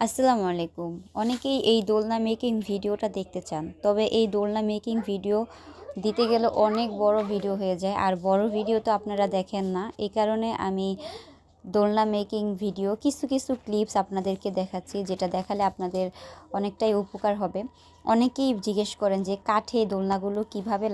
আসসালামু আলাইকুম। অনেকেই এই দোলনা মেকিং ভিডিওটা দেখতে চান। তবে এই দোলনা মেকিং ভিডিও দিতে গেলে অনেক বড় ভিডিও হয়ে যায়। আর বড় ভিডিও তো আপনারা দেখেন না। এই কারণে আমি দোলনা মেকিং ভিডিও কিছু ক্লিপস আপনাদেরকে দেখাচ্ছি, যেটা দেখালে আপনাদের অনেকটাই উপকার হবে। অনেকেই জিজ্ঞেস করেন যে কাঠে দোলনাগুলো কিভাবে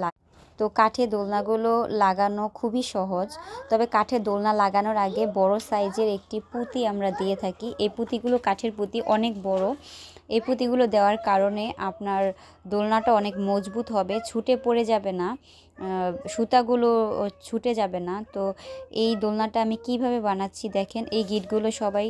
তো কাঠে দোলনাগুলো লাগানো খুবই সহজ। তবে কাঠে দোলনা লাগানোর আগে বড় সাইজের একটি পুঁতি আমরা দিয়ে থাকি। এই পুঁতিগুলো কাঠের পুঁতি অনেক বড়। এই পুঁতিগুলো দেওয়ার কারণে আপনার দোলনাটা অনেক মজবুত হবে, ছুটে পড়ে যাবে না, সুতাগুলো ছুটে যাবে না। তো এই দোলনাটা আমি কিভাবে বানাচ্ছি দেখেন। এই গিটগুলো সবাই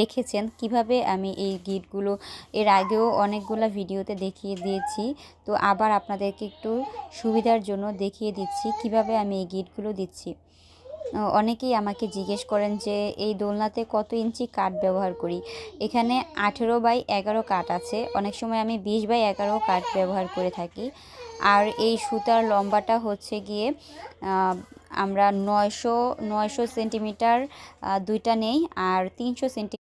দেখেছেন কিভাবে আমি এই গিটগুলো এর আগেও অনেকগুলো ভিডিওতে দেখিয়ে দিয়েছি। তো আবার আপনাদেরকে একটু সুবিধার জন্য দেখিয়ে দিচ্ছি কিভাবে আমি এই গিটগুলো দিচ্ছি। অনেকেই আমাকে জিজ্ঞেস করেন যে এই দোলনাতে কত ইঞ্চি কাঠ ব্যবহার করি। এখানে 18x11 কাঠ আছে, অনেক সময় আমি 20x11 কাঠ ব্যবহার করে থাকি। আর এই সুতার লম্বাটা হচ্ছে গিয়ে আমরা 900 সেন্টিমিটার দুইটা নেই, আর 300 সেন্টিমিটার